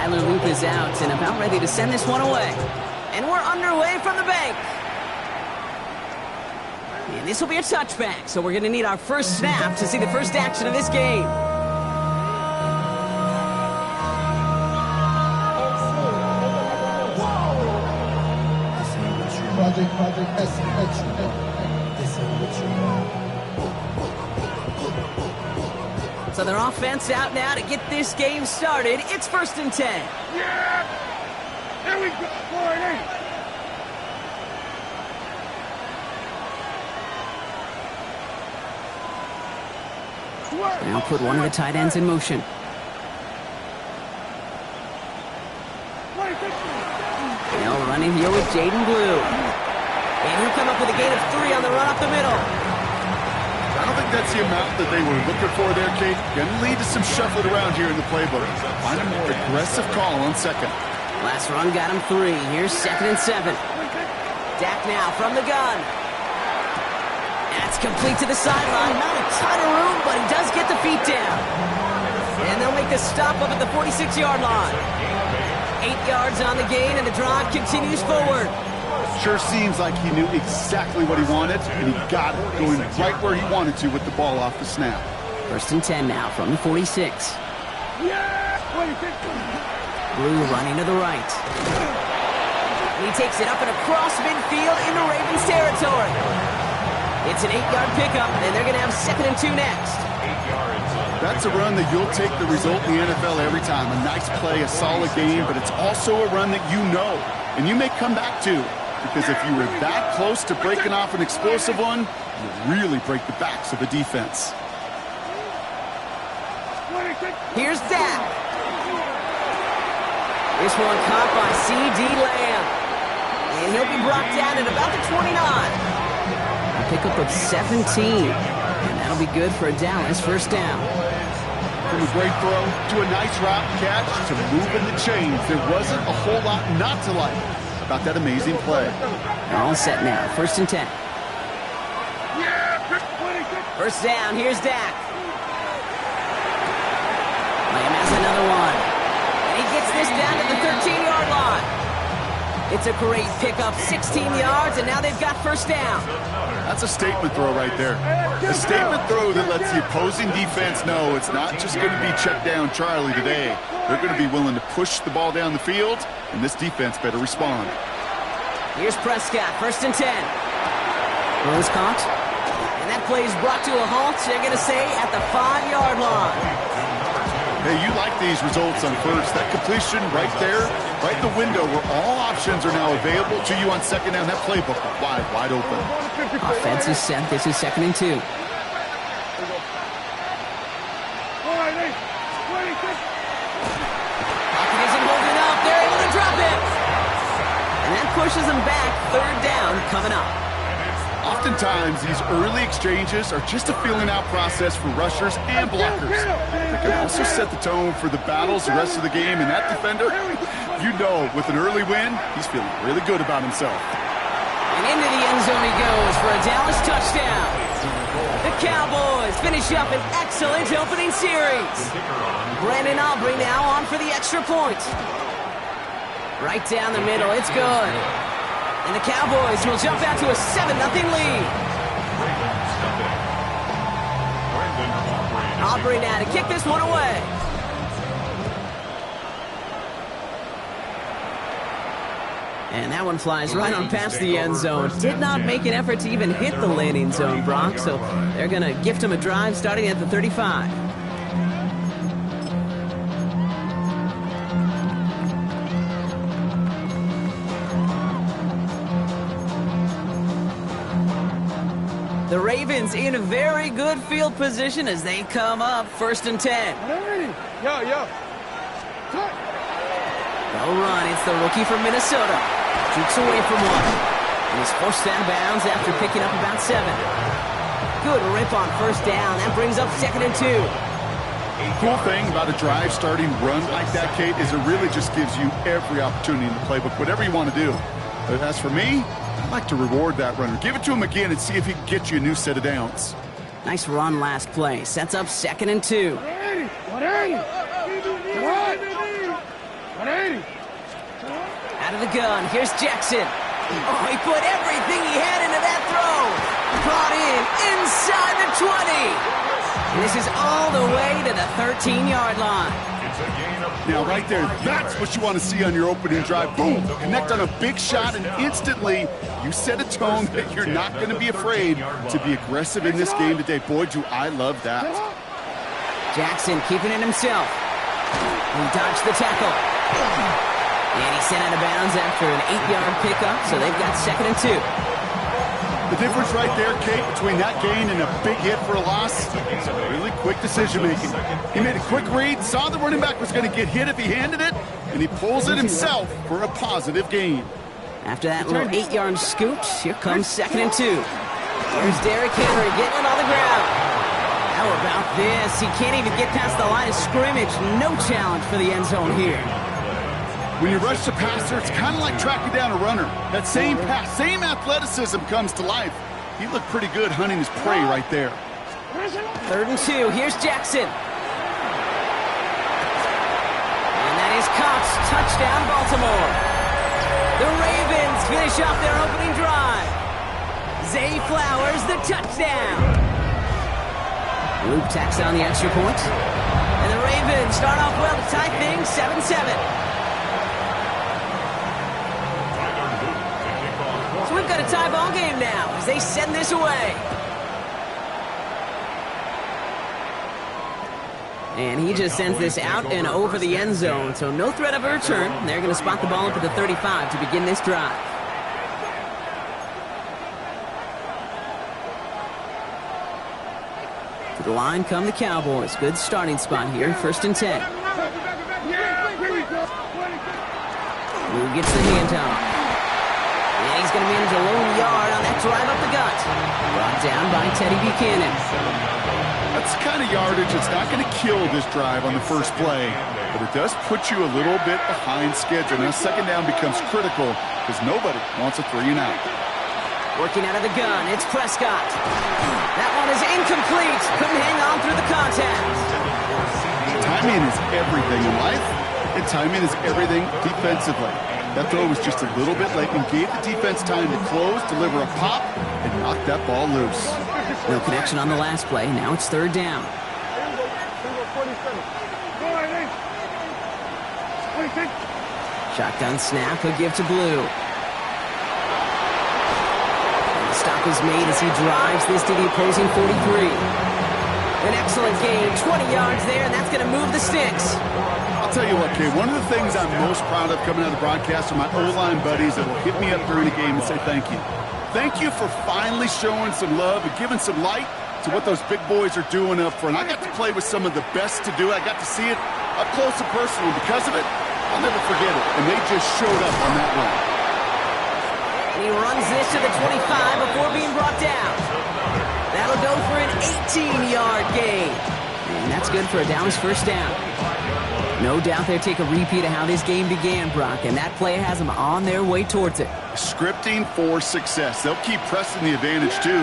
Tyler Loop is out and about ready to send this one away. And we're underway from the bank. And this will be a touchback, so we're going to need our first snap to see the first action of this game. So their offense out now to get this game started. It's 1st and 10. Yeah! There we go, boy. Now put one of the tight ends in motion. Now running here with Jaden Blue. And he'll come up with a gain of 3 on the run up the middle. I don't think that's the amount that they were looking for there, Kate. Going to lead to some shuffling around here in the playbook. Find a more aggressive call on second. Last run got him 3. Here's 2nd and 7. Dak now from the gun. That's complete to the sideline. Not a ton of room, but he does get the feet down. And they'll make the stop up at the 46-yard line. 8 yards on the gain, and the drive continues forward. Sure seems like he knew exactly what he wanted, and he got it, going right where he wanted to with the ball off the snap. 1st and 10 now from the 46. Blue running to the right. He takes it up and across midfield into Ravens territory. It's an 8-yard pickup, and they're going to have 2nd and 2 next. That's a run that you'll take the result in the NFL every time. A nice play, a solid game, but it's also a run that you know, and you may come back to. Because if you were that close to breaking off an explosive one, you really break the backs of the defense. Here's Dak. This one caught by C.D. Lamb. And he'll be brought down at about the 29. A pickup of 17. And that'll be good for a Dallas 1st down. From a great throw to a nice route catch to moving the chains, there wasn't a whole lot not to like about that amazing play. They're all set now. 1st and 10. 1st down. Here's Dak. Lamb has another one. And he gets this down to the 13-yard line. It's a great pickup. 16 yards, and now they've got 1st down. That's a statement throw right there. A statement throw that lets the opposing defense know it's not just going to be check down Charlie today. They're going to be willing to push the ball down the field, and this defense better respond. Here's Prescott, 1st and 10. Rose caught. And that play is brought to a halt, they're going to say, at the 5-yard line. Hey, you like these results on 1st. That completion right there, right the window where all options are now available to you on 2nd down. That playbook wide open. Offense is set. This is 2nd and 2. Pocket isn't holding up. They're able to drop it. And that pushes them back. 3rd down coming up. Oftentimes, these early exchanges are just a feeling-out process for rushers and blockers. They can also set the tone for the battles the rest of the game, and that defender, you know, with an early win, he's feeling really good about himself. And into the end zone he goes for a Dallas touchdown. The Cowboys finish up an excellent opening series. Brandon Aubrey now on for the extra point. Right down the middle, it's good. And the Cowboys will jump out to a 7-0 lead. Aubrey now to kick this one away. And that one flies right on past the end zone. Did not make an effort to even hit the landing zone, Brock, so they're going to gift him a drive starting at the 35. The Ravens in a very good field position as they come up 1st and 10. Yo. They'll run. It's the rookie from Minnesota. Jukes away from one. And he's forced out of bounds after picking up about 7. Good rip on 1st down. That brings up 2nd and 2. Cool thing about a drive starting run like that, Kate, is it really just gives you every opportunity in the playbook, whatever you want to do. But as for me, I'd like to reward that runner. Give it to him again and see if he can get you a new set of downs. Nice run last play. Sets up 2nd and 2. 180. Out of the gun, here's Jackson. Oh, he put everything he had into that throw. Brought in inside the 20. And this is all the way to the 13-yard line. Now, right there, that's what you want to see on your opening drive. Boom! Connect on a big shot, and instantly you set a tone that you're not going to be afraid to be aggressive in this game today. Boy, do I love that. Jackson keeping it himself. He dodged the tackle. And he's sent out of bounds after an 8-yard pickup, so they've got 2nd and 2. The difference right there, Kate, between that gain and a big hit for a loss, is really quick decision-making. He made a quick read, saw the running back was going to get hit if he handed it, and he pulls it himself for a positive gain. After that little 8-yard scoot, here comes 2nd and 2. Here's Derrick Henry getting it on the ground. How about this? He can't even get past the line of scrimmage. No challenge for the end zone here. When you rush the passer, it's kind of like tracking down a runner. That same pass, same athleticism comes to life. He looked pretty good hunting his prey right there. 3rd and 2. Here's Jackson. And that is Cox. Touchdown, Baltimore. The Ravens finish off their opening drive. Zay Flowers, the touchdown. Luke tacks on the extra point. And the Ravens start off well to tie things 7-7. So we've got a tie ball game now as they send this away. And he just sends this out and over the end zone, so no threat of a return. They're going to spot the ball up at the 35 to begin this drive. To the line come the Cowboys. Good starting spot here, 1st and 10. Who gets the handoff? And he's going to manage a lone yard on that drive up the gut. Brought down by Teddy Buchanan. That's the kind of yardage that's not going to kill this drive on the first play, but it does put you a little bit behind schedule. Now, 2nd down becomes critical because nobody wants a 3-and-out. Working out of the gun, it's Prescott. That one is incomplete. Couldn't hang on through the contact. Timing is everything in life, and timing is everything defensively. That throw was just a little bit late and gave the defense time to close, deliver a pop, and knock that ball loose. No connection on the last play. Now it's 3rd down. Shotgun snap, a give to Blue. And the stop is made as he drives this to the opposing 43. An excellent gain, 20 yards there, and that's going to move the sticks. I'll tell you what, Kay, one of the things I'm most proud of coming out of the broadcast are my O-line buddies that will hit me up during the game and say thank you. Thank you for finally showing some love and giving some light to what those big boys are doing up front. I got to play with some of the best to do it. I got to see it up close and personal. Because of it, I'll never forget it. And they just showed up on that run. And he runs this to the 25 before being brought down. That'll go for an 18-yard gain. And that's good for a Dallas 1st down. No doubt they'll take a repeat of how this game began, Brock, and that play has them on their way towards it. Scripting for success. They'll keep pressing the advantage, too,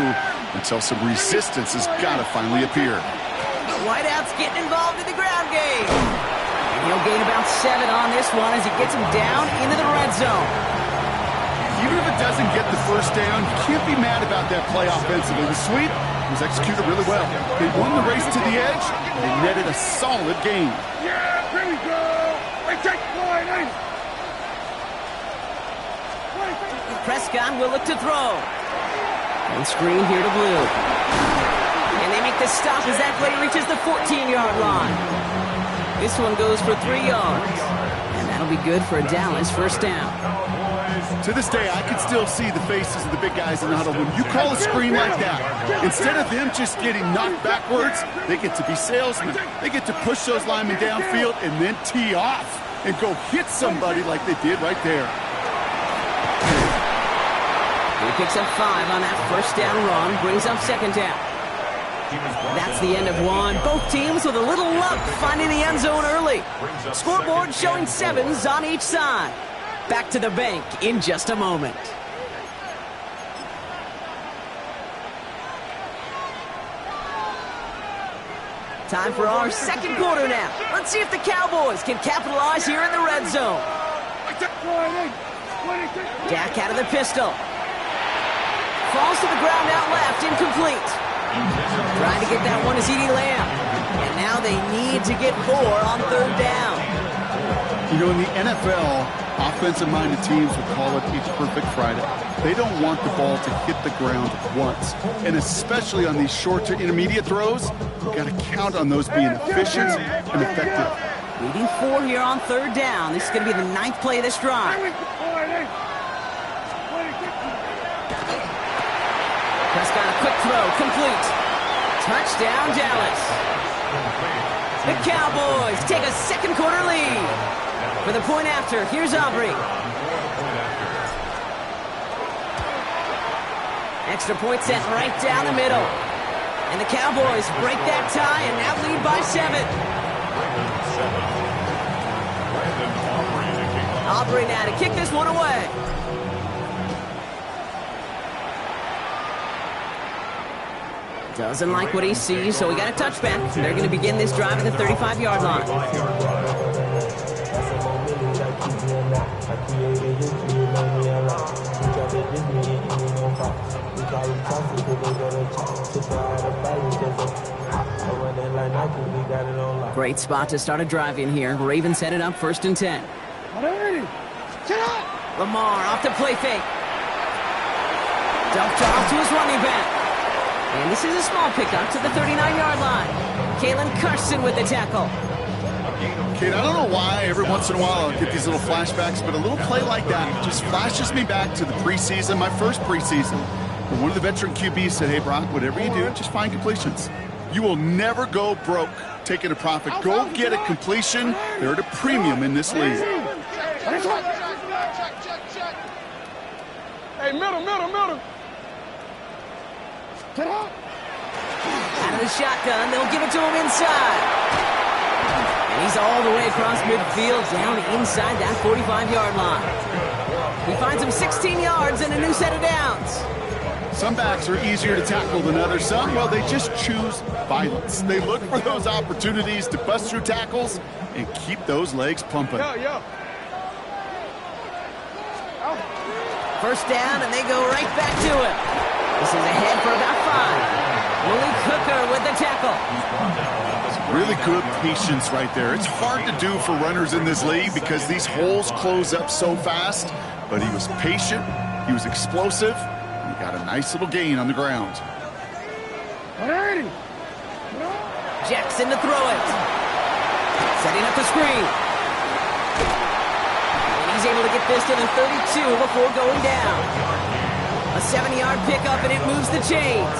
until some resistance has got to finally appear. Whiteout's getting involved in the ground game. And he'll gain about 7 on this one as he gets him down into the red zone. Even if it doesn't get the 1st down, you can't be mad about that play offensively. The sweep was executed really well. They won the race to the edge, and they netted a solid gain. Yeah, here we go. We take line 8. Prescott will look to throw. And screen here to Blue. And they make the stop as that play reaches the 14-yard line. This one goes for 3 yards. And that'll be good for a Dallas 1st down. To this day, I can still see the faces of the big guys in the huddle. When you call a screen like that, instead of them just getting knocked backwards, they get to be salesmen. They get to push those linemen downfield and then tee off and go hit somebody like they did right there. He picks up 5 on that 1st down run, brings up 2nd down. That's the end of one. Both teams with a little luck finding the end zone early. Scoreboard showing 7s on each side. Back to the bank in just a moment. Time for our second quarter now. Let's see if the Cowboys can capitalize here in the red zone. Dak out of the pistol. Falls to the ground out left, incomplete. Trying to get that one to CeeDee Lamb. And now they need to get 4 on third down. You know, in the NFL, offensive-minded teams would call it a perfect Friday. They don't want the ball to hit the ground once. And especially on these short to intermediate throws, you've got to count on those being efficient and effective. Leading 4 here on third down. This is going to be the 9th play of this drive. Prescott, a quick throw, complete. Touchdown, Dallas. The Cowboys take a second quarter lead. For the point after, here's Aubrey. Extra point sent right down the middle. And the Cowboys break that tie and now lead by 7. Aubrey now to kick this one away. Doesn't like what he sees, so we got a touchback. They're going to begin this drive at the 35-yard line. Great spot to start a drive in here. Ravens headed up 1st and 10. Lamar off the play fake. Dumped off to his running back. And this is a small pickup to the 39-yard line. Kalen Carson with the tackle. Kate, I don't know why every once in a while I'll get these little flashbacks, but a little play like that just flashes me back to the preseason, my first preseason. And one of the veteran QBs said, hey, Brock, whatever you do, just find completions. You will never go broke taking a profit. Go get a completion. They're at a premium in this league. Hey, middle. Get up. Out of the shotgun, they'll give it to him inside. And he's all the way across midfield, down inside that 45-yard line. He finds him 16 yards and a new set of downs. Some backs are easier to tackle than others. Some, well, they just choose violence. They look for those opportunities to bust through tackles and keep those legs pumping. First down, and they go right back to it. This is ahead for about 5. Willie Cooker with the tackle. Really good patience right there. It's hard to do for runners in this league because these holes close up so fast. But he was patient, he was explosive, and he got a nice little gain on the ground. Jackson to throw it. Setting up the screen. And he's able to get this to the 32 before going down. A 7-yard pickup, and it moves the chains.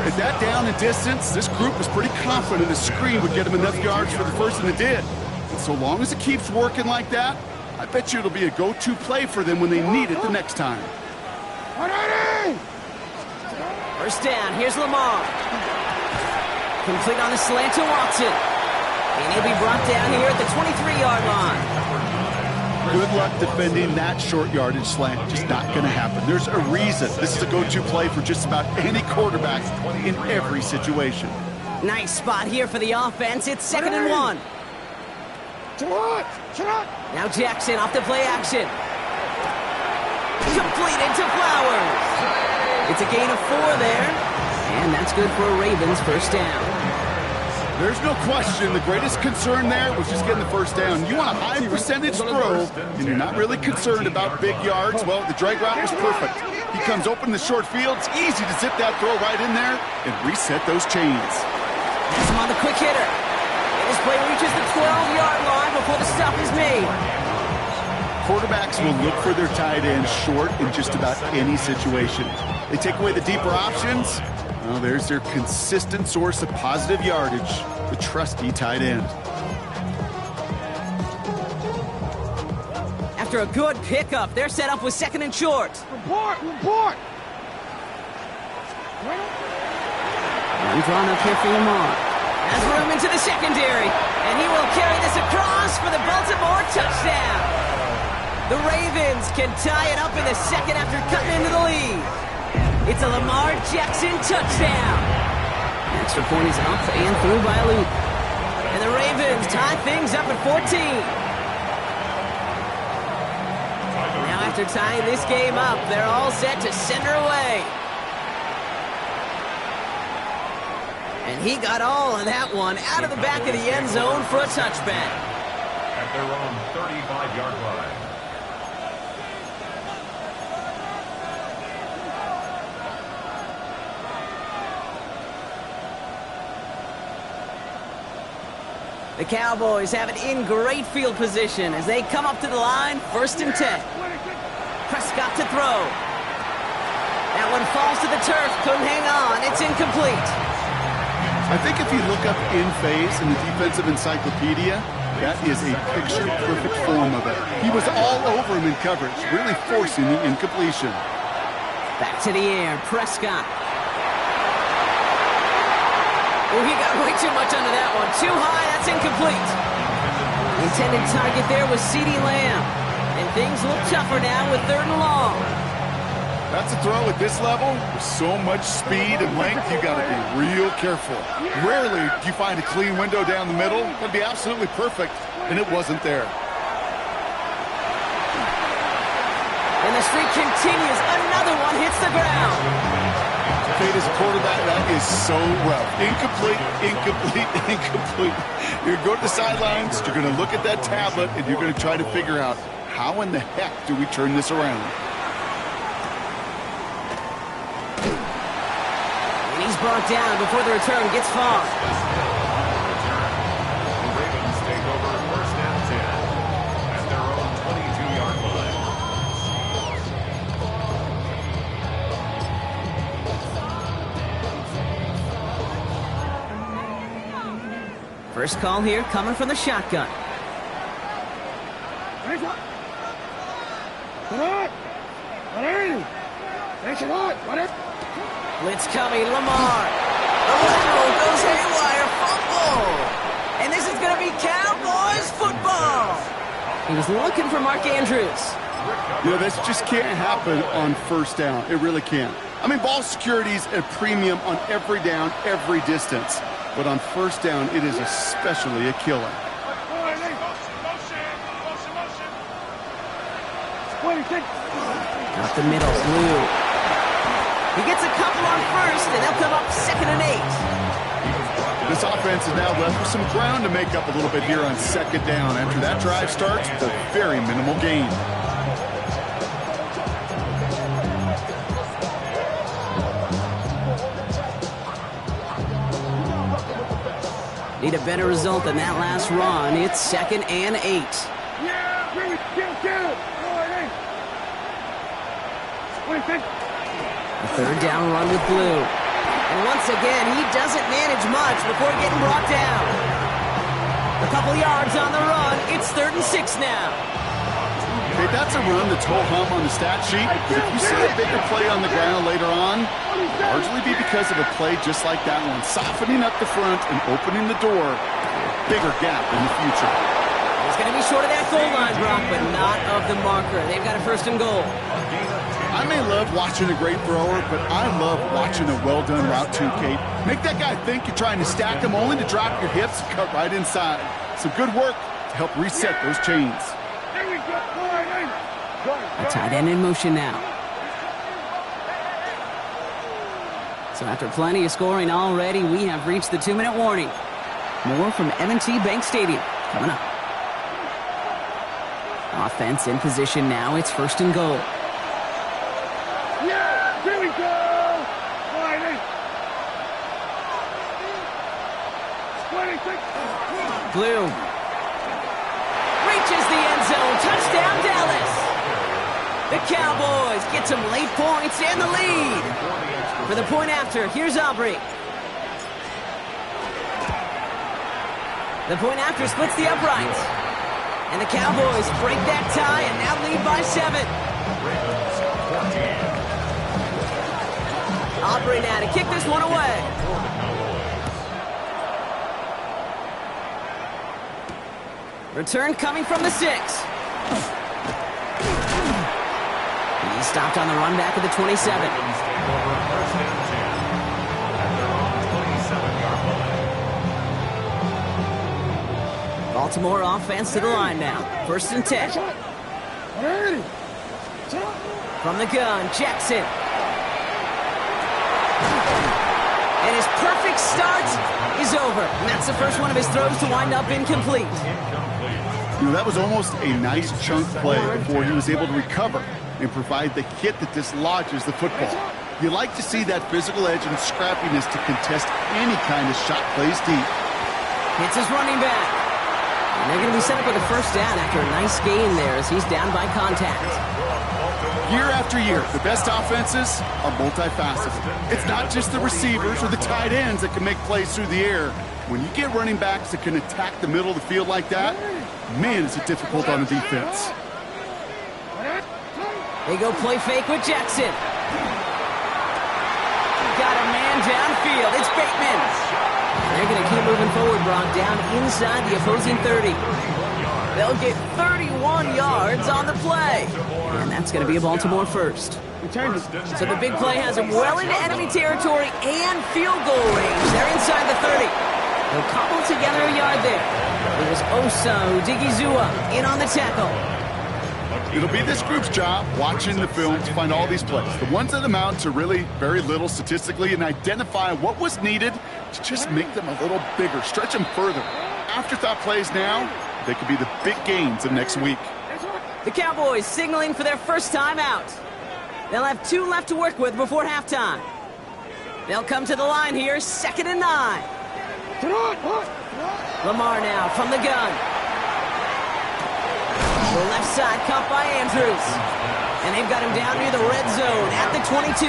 At that down and distance, this group was pretty confident the screen would get him enough yards for the first, and it did. And so long as it keeps working like that, I bet you it'll be a go-to play for them when they need it the next time. First down, here's Lamar. Complete on the slant to Watson. And he'll be brought down here at the 23-yard line. Good luck defending that short yardage slant. Just not going to happen. There's a reason this is a go-to play for just about any quarterback in every situation. Nice spot here for the offense. It's 2nd and 1. Now Jackson off the play action. Completed to Flowers. It's a gain of 4 there. And that's good for a Ravens first down. There's no question the greatest concern there was just getting the first down. You want a high percentage throw, and you're not really concerned about big yards. Well, the drag route was perfect. He comes open the short field. It's easy to zip that throw right in there and reset those chains. Has him on the quick hitter. And this play reaches the 12-yard line before the stop is made. Quarterbacks will look for their tight end short in just about any situation. They take away the deeper options. Well, there's their consistent source of positive yardage, the trusty tight end. After a good pickup, they're set up with 2nd and short. Report! And drawn up here for Lamar. Has room into the secondary, and he will carry this across for the Baltimore touchdown. The Ravens can tie it up in the second after cutting into the lead. It's a Lamar Jackson touchdown. Extra point is up and through by a loop. And the Ravens tie things up at 14. Now after tying this game up, they're all set to send her away. And he got all of that one out of the back of the end zone for a touchback. At their own 35-yard line. The Cowboys have it in great field position as they come up to the line, 1st and 10. Prescott to throw. That one falls to the turf, couldn't hang on, it's incomplete. I think if you look up in phase in the defensive encyclopedia, that is a picture-perfect form of it. He was all over him in coverage, really forcing the incompletion. Back to the air, Prescott. Oh, he got way too much under that one. Too high, that's incomplete. Intended target there was CeeDee Lamb. And things look tougher now with 3rd and long. That's a throw at this level. With so much speed and length, you got to be real careful. Rarely do you find a clean window down the middle. That'd be absolutely perfect, and it wasn't there. And the streak continues. Another one hits the ground. Kate, as a quarterback, that is so rough. Incomplete, incomplete, incomplete. You're going to go to the sidelines, you're going to look at that tablet, and you're going to try to figure out how in the heck do we turn this around. And he's brought down before the return gets far. The Ravens take over 1st and 10 at their own 22-yard line. First call here coming from the shotgun. Blitz coming, Lamar. The lateral goes haywire, fumble. And this is going to be Cowboys football. He was looking for Mark Andrews. You know, this just can't happen on 1st down. It really can't. I mean, ball security's a premium on every down, every distance. But on 1st down, it is especially a killer. Up the middle, Blue. He gets a couple on 1st, and they'll come up 2nd and 8. This offense is now left with some ground to make up a little bit here on 2nd down. After that drive starts, it's a very minimal gain. Need a better result than that last run. It's 2nd and 8. A 3rd down run with Blue. And once again, he doesn't manage much before getting brought down. A couple yards on the run. It's 3rd and 6 now. Okay, that's a run that's ho-hum on the stat sheet. But if you see a bigger play on the ground later on, largely be because of a play just like that one, softening up the front and opening the door, bigger gap in the future. It's going to be short of that goal line, Brock, but not of the marker. They've got a 1st and goal. I may love watching a great thrower, but I love watching a well-done route too, Kate. Make that guy think you're trying to stack him only to drop your hips and cut right inside. Some good work to help reset those chains. A tight end in motion now. So after plenty of scoring already, we have reached the 2-minute warning. More from M&T Bank Stadium coming up. Offense in position now. It's 1st and goal. Yeah, here we go. Blue reaches the end zone. Touchdown, Dallas. The Cowboys get some late points and the lead. For the point after, here's Aubrey. The point after splits the uprights. And the Cowboys break that tie and now lead by 7. Aubrey now to kick this one away. Return coming from the 6. He's stopped on the run back at the 27. Baltimore offense to the line now. 1st and 10. From the gun, Jackson. And his perfect start is over. And that's the first one of his throws to wind up incomplete. You know, that was almost a nice chunk play before he was able to recover and provide the hit that dislodges the football. You like to see that physical edge and scrappiness to contest any kind of shot plays deep. Hits his running back. And they're going to be set up with a 1st down after a nice gain there as he's down by contact. Year after year, the best offenses are multifaceted. It's not just the receivers or the tight ends that can make plays through the air. When you get running backs that can attack the middle of the field like that, man, is it difficult on the defense. They go play fake with Jackson. Got a man downfield. It's Bateman. They're going to keep moving forward, Brock, down inside the opposing 30. They'll get 31 yards on the play. And that's going to be a Baltimore 1st. So the big play has them well into enemy territory and field goal range. They're inside the 30. They'll cobble together a yard there. It was Osa Odigizua in on the tackle. It'll be this group's job, watching the film, to find all these plays. The ones that amount to really very little statistically, and identify what was needed to just make them a little bigger, stretch them further. Afterthought plays now, they could be the big gains of next week. The Cowboys signaling for their first time out. They'll have 2 left to work with before halftime. They'll come to the line here, 2nd and 9. Lamar now from the gun. The left side caught by Andrews. And they've got him down near the red zone at the 22.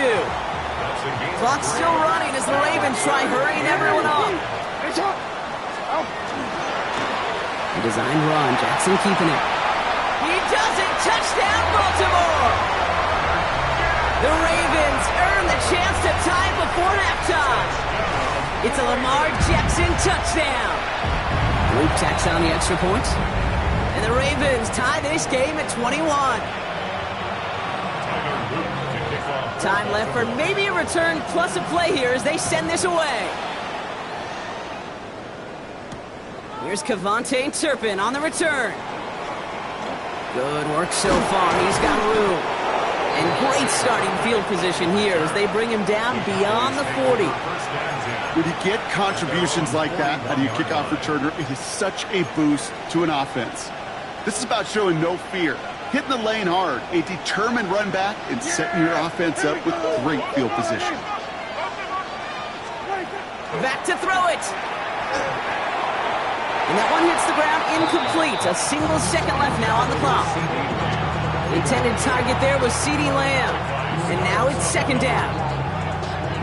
Clock's still running as the Ravens try hurrying everyone up. A designed run, Jackson keeping it. He does it! Touchdown, Baltimore! The Ravens earn the chance to tie before halftime. It's a Lamar Jackson touchdown. Luke tacks on the extra point. And the Ravens tie this game at 21. Time left for maybe a return plus a play here as they send this away. Here's Kevontae Turpin on the return. Good work so far. He's got room. And great starting field position here as they bring him down beyond the 40. When you get contributions like that out of your kickoff returner, it is such a boost to an offense. This is about showing no fear, hitting the lane hard, a determined run back, and setting your offense up with great field position. Back to throw it. And that one hits the ground incomplete. A single second left now on the clock. The intended target there was CeeDee Lamb. And now it's 2nd down.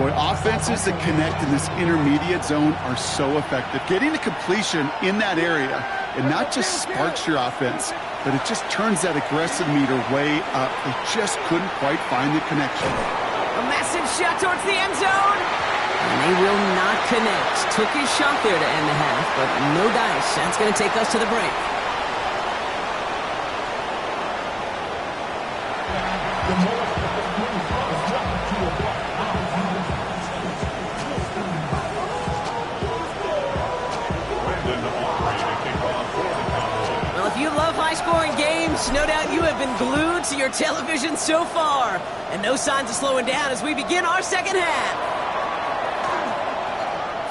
Boy, offenses that connect in this intermediate zone are so effective. Getting the completion in that area, it not just sparks your offense, but it just turns that aggressive meter way up. They just couldn't quite find the connection. A massive shot towards the end zone. And they will not connect. Took his shot there to end the half, but no dice. That's going to take us to the break. Well, if you love high-scoring games, no doubt you have been glued to your television so far. And no signs of slowing down as we begin our second half.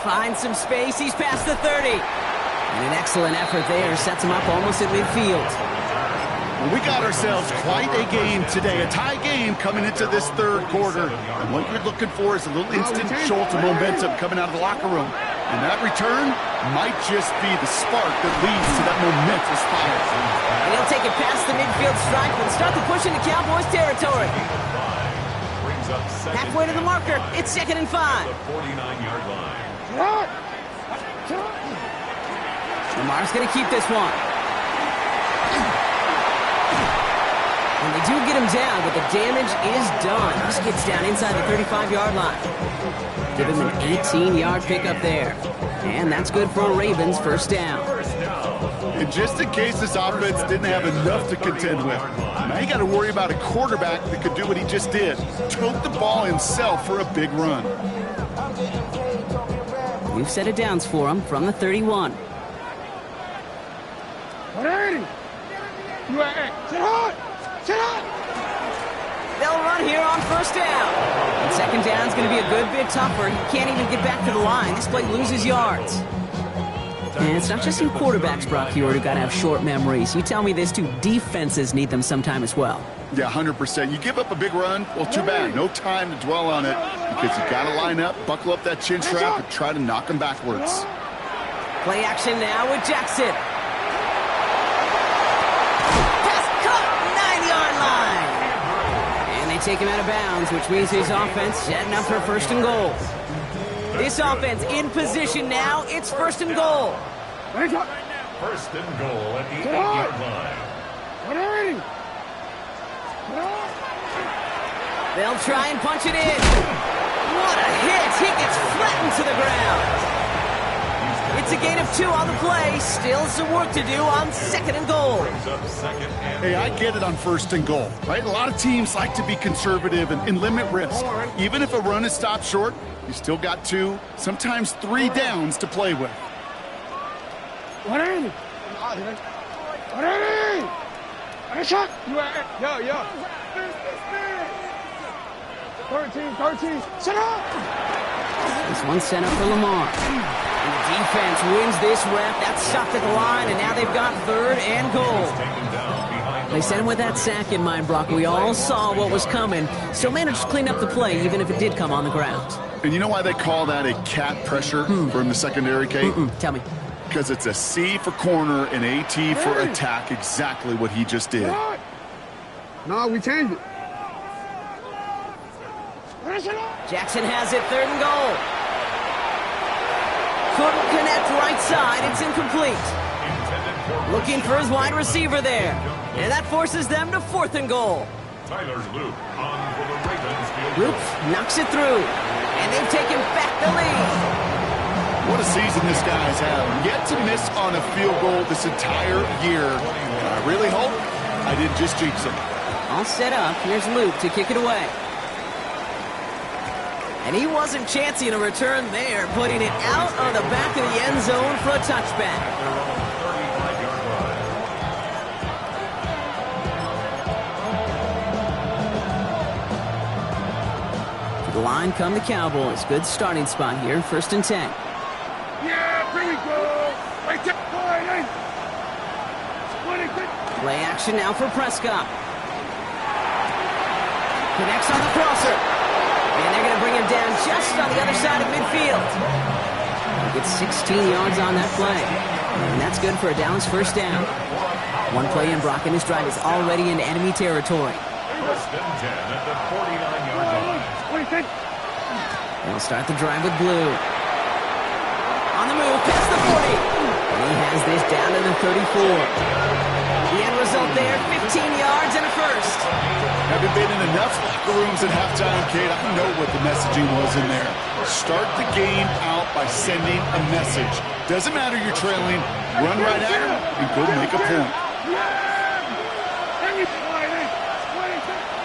Finds some space. He's past the 30. And an excellent effort there. Sets him up almost at midfield. Well, we got ourselves quite a game today. A tie game coming into this 3rd quarter. And what you're looking for is a little instant jolt of momentum coming out of the locker room. And that return might just be the spark that leads to that momentous fire. And he'll take it past the midfield stripe and start to push into Cowboys territory. Halfway to the marker. It's 2nd and 5. The 49-yard line. Lamar's going to keep this one. And they do get him down, but the damage is done. This gets down inside the 35-yard line. Give him an 18-yard pickup there. And that's good for a Ravens 1st down. And just in case this offense didn't have enough to contend with, now you got to worry about a quarterback that could do what he just did. Tote the ball himself for a big run. We've set it downs for him from the 31. 180. You are sit hard. Sit hard. They'll run here on first down. And second down is going to be a good bit tougher. He can't even get back to the line. This play loses yards. And it's not just you quarterbacks, Brock, here who got to have short memories. You tell me this too. Defenses need them sometime as well. Yeah, 100%. You give up a big run, well, too bad. No time to dwell on it because you got to line up, buckle up that chin strap, and try to knock them backwards. Play action now with Jackson. Pass caught, 9-yard line. And they take him out of bounds, which means his offense setting up for first and goal. This offense in position now. It's first and goal. First and goal at the 8-yard line. 180. They'll try and punch it in. What a hit. He gets flattened to the ground. It's a gain of 2 on the play. Still some work to do on second and goal. Hey, I get it on first and goal, right? A lot of teams like to be conservative and limit risk. Even if a run is stopped short, you still got 2, sometimes 3 downs to play with. 180. 180. Shot. Yo. 13. Sit up. This one's sent up for Lamar. And the defense wins this rep. That's stopped at the line, and now they've got third and goal. They sent him with that sack in mind, Brock. We all saw what was coming. Still managed to clean up the play, even if it did come on the ground. And you know why they call that a cat pressure from the secondary, Kate? Tell me. Because it's a C for corner and AT for attack, exactly what he just did. No, we changed it. Jackson has it, third and goal. Couldn't connect right side. It's incomplete. Looking for his wide receiver there. And that forces them to fourth and goal. Tyler's Luke on for the Ravens field. Luke knocks it through. And they've taken back the lead. What a season this guy's had. Yet to miss on a field goal this entire year. And I really hope I didn't just jinx him. All set up. Here's Luke to kick it away. And he wasn't chancing a return there, putting it out on the back of the end zone for a touchback. To the line come the Cowboys. Good starting spot here, first and 10. Yeah, here we go. Right there. Play action now for Prescott. Connects on the crosser. And they're going to bring him down just on the other side of midfield. He gets 16 yards on that play. And that's good for a Dallas first down. One play in, Brock, and his drive is already into enemy territory. First and 10 at the 49-yard line. They'll start the drive with Blue. On the move, past the 40. And he has this down to the 34. The end result there, 15 yards and a first. Having been in enough locker rooms at halftime, Kate, I know what the messaging was in there. Start the game out by sending a message. Doesn't matter you're trailing, run right at him and go make a point.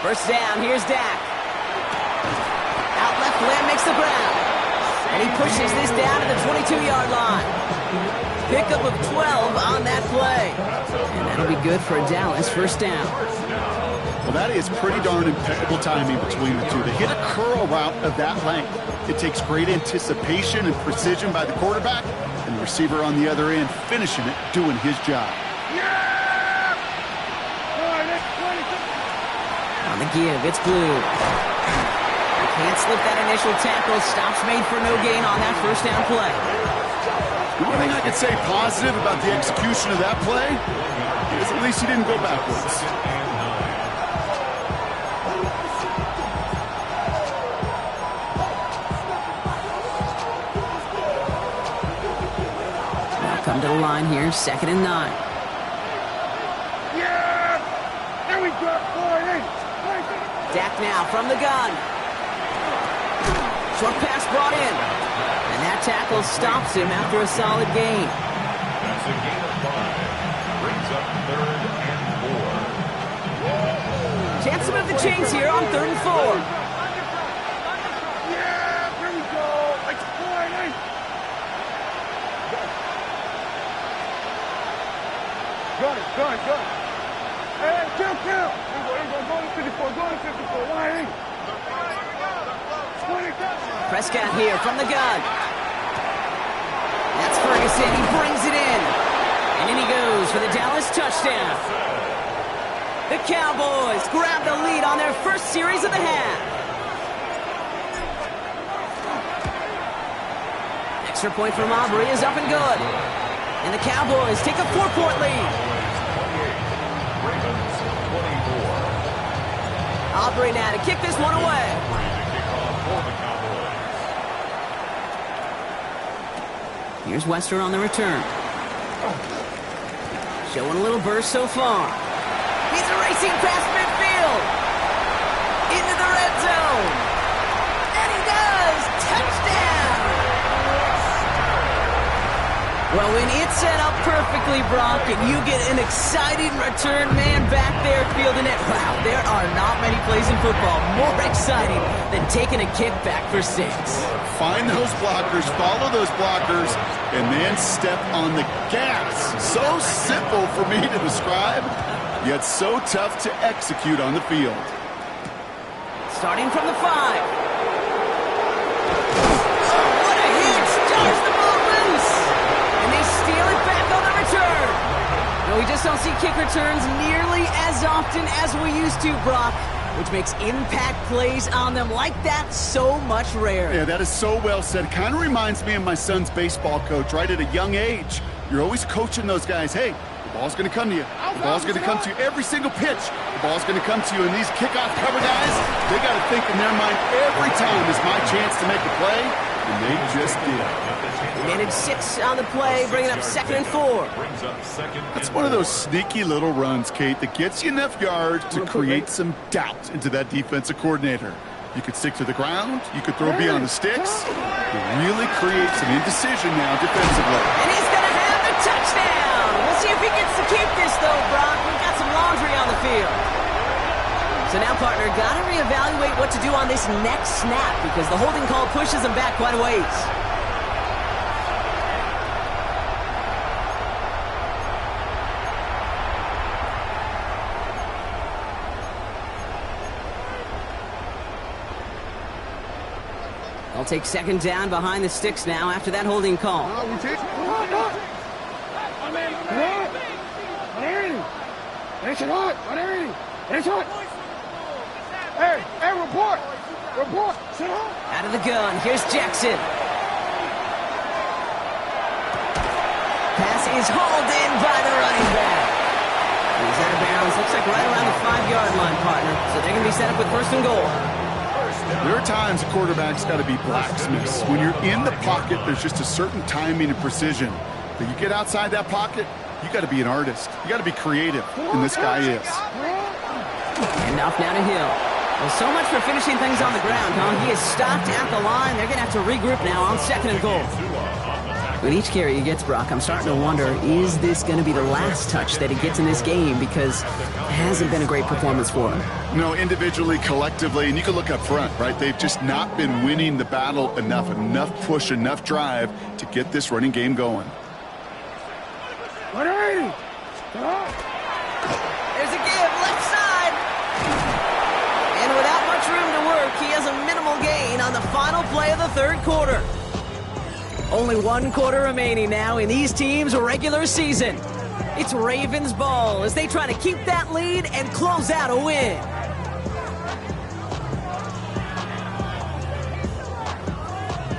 First down, here's Dak. Out left, Lamb makes the ground. And he pushes this down to the 22-yard line. Pickup of 12 on that play. And that'll be good for Dallas, first down. Well, that is pretty darn impeccable timing between the two. To hit a curl route of that length, it takes great anticipation and precision by the quarterback, and the receiver on the other end finishing it, doing his job. On the give, it's Blue. Can't slip that initial tackle. Stops made for no gain on that first down play. The one thing I could say positive about the execution of that play is at least he didn't go backwards. Now come to the line here, second and 9. Yeah! There we go! Dak now from the gun. Short pass brought in. And that tackle stops him after a solid gain. That's a gain of 5. Brings up third and 4. Chance to move the chains here on third and 4. Yeah! Here we go! It's 4-8. Gun it. Hey, kill. Go to 54. Why ain't? Prescott here from the gun. That's Ferguson. He brings it in. And in he goes for the Dallas touchdown. The Cowboys grab the lead on their first series of the half. Extra point from Aubrey is up and good. And the Cowboys take a 4-point lead. Ravens 24. Aubrey now to kick this one away. Here's Wester on the return. Showing a little burst so far. He's racing past midfield. Into the red zone. And he does! Touchdown! Well, when it's set up perfectly, Brock, and you get an exciting return man back there fielding it, wow, there are not many plays in football more exciting than taking a kick back for 6. Find those blockers, follow those blockers, and then step on the gas. So simple for me to describe, yet so tough to execute on the field. Starting from the 5. What a hit! Stars the ball loose! And they steal it back on the return. No, we just don't see kick returns nearly as often as we used to, Brock, which makes impact plays on them like that so much rarer. Yeah, that is so well said. Kind of reminds me of my son's baseball coach, right? At a young age, you're always coaching those guys. Hey, the ball's going to come to you. The ball's going to come to you every single pitch. The ball's going to come to you. And these kickoff cover guys, they got to think in their mind every time is my chance to make a play. And they just did. They netted 6 on the play, bringing up 2nd and 4. That's one of those sneaky little runs, Kate, that gets you enough yards to create some doubt into that defensive coordinator. You could stick to the ground. You could throw beyond the sticks. You really create some indecision now defensively. And he's going to have a touchdown. We'll see if he gets to keep this, though, Brock. We've got some laundry on the field. So now, partner, got to reevaluate what to do on this next snap because the holding call pushes him back quite a ways. They'll take 2nd down behind the sticks now after that holding call. Hey, report! Sit down! Out of the gun, here's Jackson. Pass is hauled in by the running back. He's out of bounds, looks like right around the 5-yard line, partner. So they're going to be set up with 1st and goal. There are times a quarterback's got to be blacksmiths. When you're in the pocket, there's just a certain timing and precision. But you get outside that pocket, you got to be an artist. You got to be creative, and this guy is. And off now to Hill. Well, so much for finishing things on the ground, huh? He is stopped at the line. They're going to have to regroup now on 2nd and goal. With each carry he gets, Brock, I'm starting to wonder, is this going to be the last touch that he gets in this game? Because it hasn't been a great performance for him. No, individually, collectively, and you can look up front, right? They've just not been winning the battle enough push, enough drive to get this running game going. There's a give, left side. And without much room to work, he has a minimal gain on the final play of the 3rd quarter. Only 1 quarter remaining now in these teams' regular season. It's Ravens ball as they try to keep that lead and close out a win.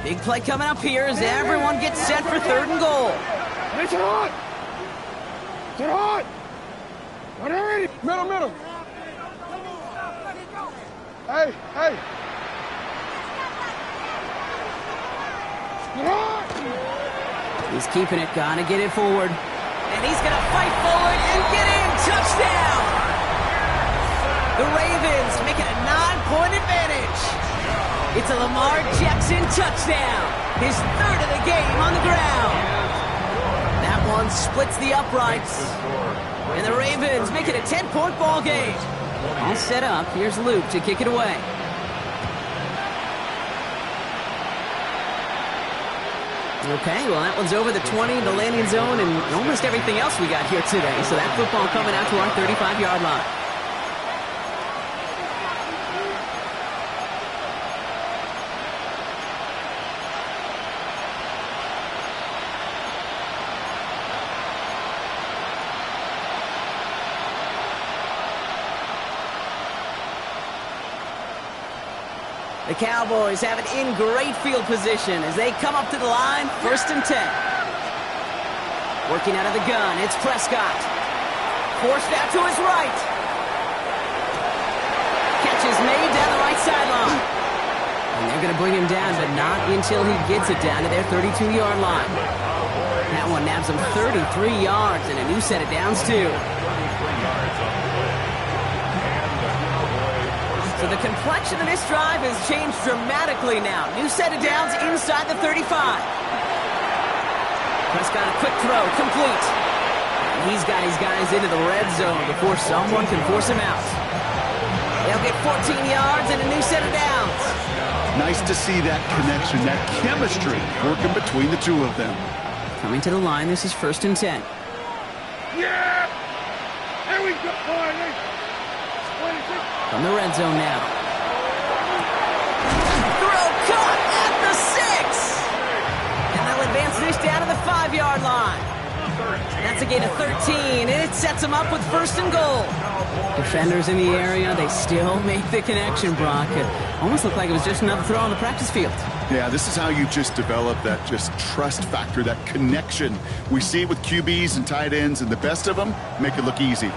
Big play coming up here as everyone gets set for 3rd and goal. Sit on! Middle. Hey! He's keeping it, gotta get it forward. And he's gonna fight forward and get in! Touchdown! The Ravens make it a 9-point advantage. It's a Lamar Jackson touchdown. His 3rd of the game on the ground. That one splits the uprights. And the Ravens make it a 10-point ball game. All set up. Here's Luke to kick it away. Okay, well, that one's over the 20, the landing zone, and almost everything else we got here today. So that football coming out to our 35-yard line. The Cowboys have it in great field position as they come up to the line, 1st and 10. Working out of the gun, it's Prescott. Forced out to his right. Catch is made down the right sideline. And they're going to bring him down, but not until he gets it down to their 32-yard line. That one nabs him 33 yards and a new set of downs, too. So the complexion of this drive has changed dramatically now. New set of downs inside the 35. Prescott, a quick throw, complete. And he's got his guys into the red zone before someone can force him out. They'll get 14 yards and a new set of downs. Nice to see that connection, that chemistry working between the two of them. Coming to the line, this is 1st and 10. Yeah! There we go, boy. From the red zone now. Throw caught at the 6. And they'll advance this down to the 5-yard line. That's a gain of 13, and it sets them up with 1st and goal. Defenders in the area, they still make the connection, Brock. It almost looked like it was just another throw on the practice field. Yeah, this is how you just develop that just trust factor, that connection. We see it with QBs and tight ends, and the best of them make it look easy.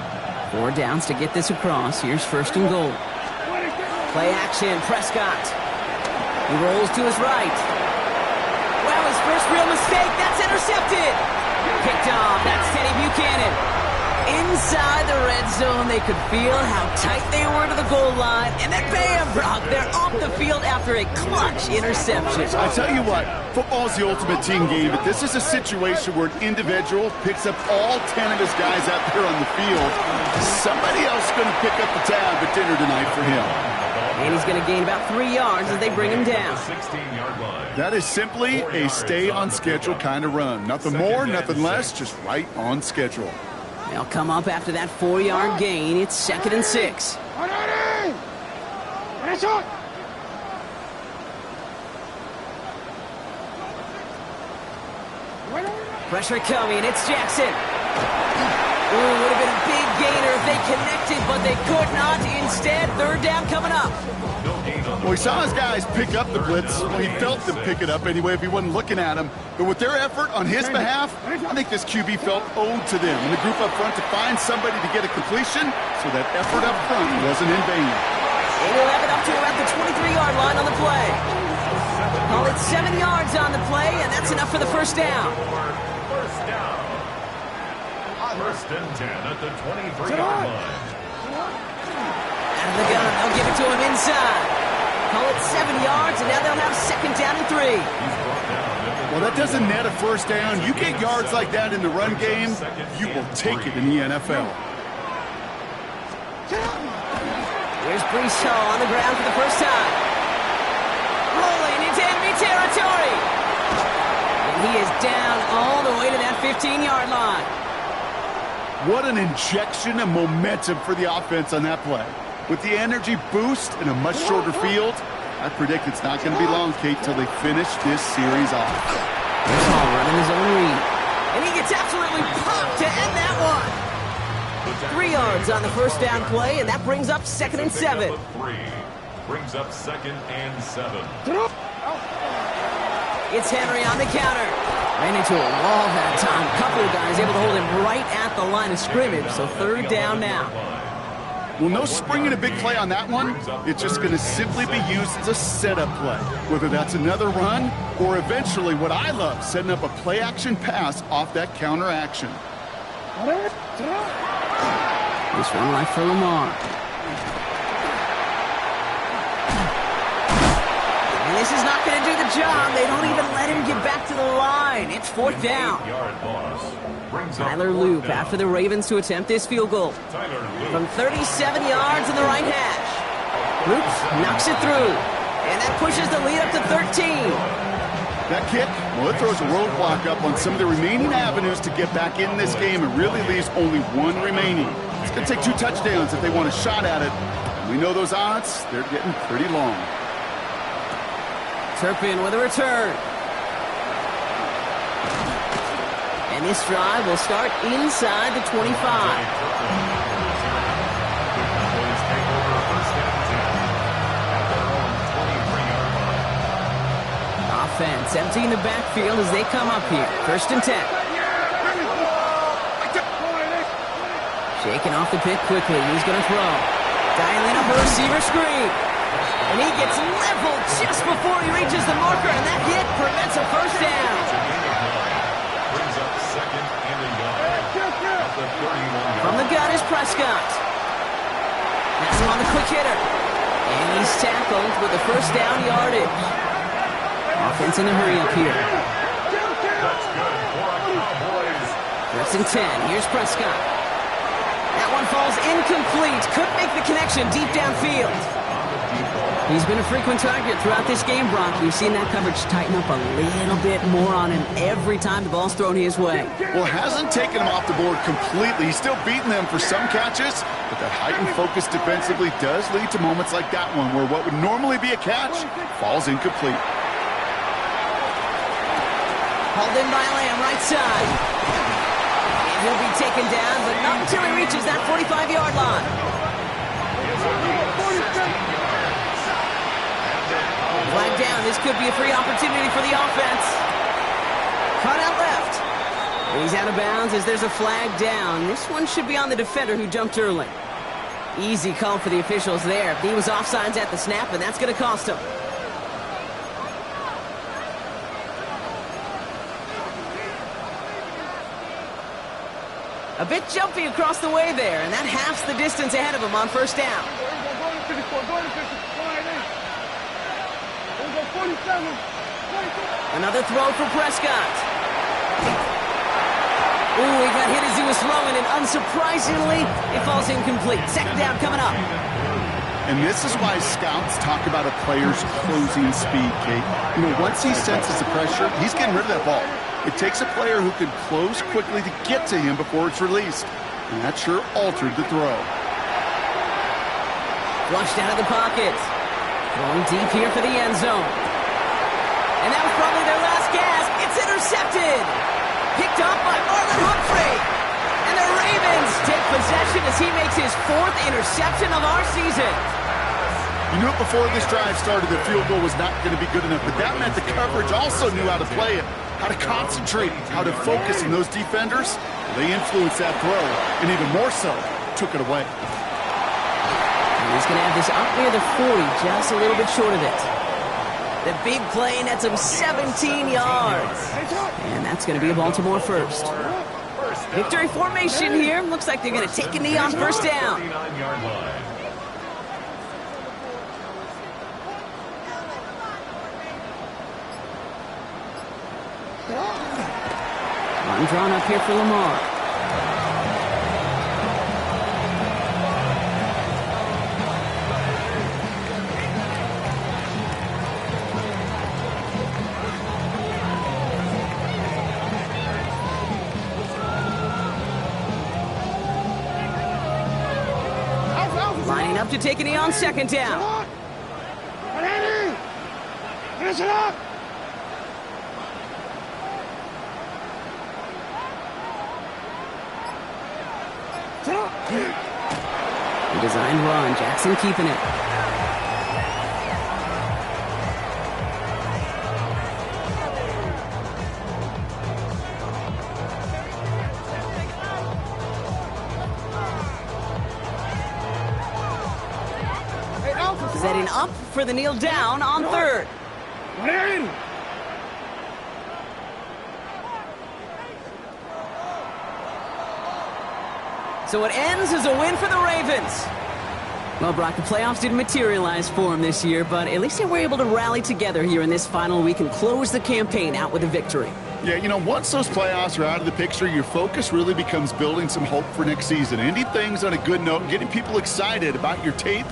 4 downs to get this across. Here's 1st and goal. Play action, Prescott. He rolls to his right. Well, his first real mistake. That's intercepted. Picked off. That's Teddy Buchanan. Inside the red zone, they could feel how tight they were to the goal line. And then bam, Brock, they're off the field after a clutch interception. I tell you what, football's the ultimate team game, but this is a situation where an individual picks up all 10 of his guys out there on the field. Somebody else is going to pick up the tab at dinner tonight for him. And he's going to gain about 3 yards as they bring him down. That is simply a stay-on-schedule kind of run. Nothing more, nothing less, just right on schedule. They'll come up after that 4-yard gain. It's 2nd and 6. Pressure coming. It's Jackson. Ooh, would have been a big gainer if they connected, but they could not. Instead, 3rd down coming up. Well, he saw his guys pick up the blitz. Well, he felt them pick it up anyway if he wasn't looking at him. But with their effort on his behalf, I think this QB felt owed to them. And the group up front to find somebody to get a completion, so that effort up front wasn't in vain. They will have it up to about the 23-yard line on the play. Call it 7 yards on the play, and that's enough for the 1st down. 1st and 10 at the 23-yard line. Out of the gun, they'll give it to him inside. Call it 7 yards, and now they'll have 2nd down and 3. Well, that doesn't net a 1st down. You get yards like that in the run game, you will take it in the NFL. Here's Breece Hall on the ground for the 1st time. Rolling into enemy territory. And he is down all the way to that 15-yard line. What an injection of momentum for the offense on that play. With the energy boost in a much shorter field, I predict it's not going to be long, Kate, till they finish this series off. Breece Hall running his own read. And he gets absolutely popped to end that one. 3 yards on the 1st down play, and that brings up 2nd and 7. Brings up 2nd and 7. It's Henry on the counter. Ran into a wall that time. A couple of guys able to hold him right at the line of scrimmage, so 3rd down now. Well, no springing a big play on that one. It's just going to simply be used as a setup play, whether that's another run or eventually what I love, setting up a play-action pass off that counter action. This one right for Lamar. And this is not going to do the job. They don't even let him get back to the line. It's 4th down. Tyler Loop after the Ravens to attempt this field goal. From 37 yards in the right hash. Loop knocks it through. And that pushes the lead up to 13. That kick, well, it throws a roadblock up on some of the remaining avenues to get back in this game and really leaves only one remaining. It's going to take 2 touchdowns if they want a shot at it. And we know those odds, they're getting pretty long. Turpin with a return. And this drive will start inside the 25. Offense emptying the backfield as they come up here. 1st and 10. Shaking off the pick quickly. He's going to throw. Dialing up a receiver screen. And he gets leveled just before he reaches the marker, and that hit prevents a 1st down. Brings up 2nd and a yard. At the 31-yard. From the gun is Prescott. That's him on the quick hitter. And he's tackled with the 1st down yardage. Offense in a hurry up here. That's good for a Cowboys. 1st and 10. Here's Prescott. That one falls incomplete. Couldn't make the connection deep downfield. He's been a frequent target throughout this game, Brock. We've seen that coverage tighten up a little bit more on him every time the ball's thrown his way. Well, it hasn't taken him off the board completely. He's still beating them for some catches, but that heightened focus defensively does lead to moments like that one where what would normally be a catch falls incomplete. Hauled in by Lamb, right side. And he'll be taken down, but not until he reaches that 45-yard line. Flag down. This could be a free opportunity for the offense. Cut out left. He's out of bounds as there's a flag down. This one should be on the defender who jumped early. Easy call for the officials there. He was offsides at the snap, and that's going to cost him. A bit jumpy across the way there, and that halves the distance ahead of him on 1st down. Another throw for Prescott. Ooh, he got hit as he was throwing, and unsurprisingly, it falls incomplete. 2nd down coming up. And this is why scouts talk about a player's closing speed, Kate. You know, once he senses the pressure, he's getting rid of that ball. It takes a player who can close quickly to get to him before it's released. And that sure altered the throw. Flushed out of the pocket. Throwing deep here for the end zone. And that was probably their last gasp. It's intercepted. Picked up by Marlon Humphrey. And the Ravens take possession as he makes his 4th interception of our season. You knew it before this drive started the field goal was not going to be good enough, but that meant the coverage also knew how to play it, how to concentrate, how to focus, and those defenders, they influenced that throw, and even more so, took it away. And he's going to have this up near the 40, just a little bit short of it. The big play nets him 17 yards. And that's going to be a Baltimore 1st. Victory formation here. Looks like they're going to take a knee on 1st down. 39-yard line. One drawn up here for Lamar. Lining up to take a knee on 2nd down. Finish it up! The designed run. Jackson keeping it. Setting up for the kneel down on 3rd. So it ends as a win for the Ravens. Well, Brock, the playoffs didn't materialize for them this year, but at least they were able to rally together here in this final week and close the campaign out with a victory. Yeah, you know, once those playoffs are out of the picture, your focus really becomes building some hope for next season. Ending things on a good note, getting people excited about your tape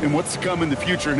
and what's to come in the future. And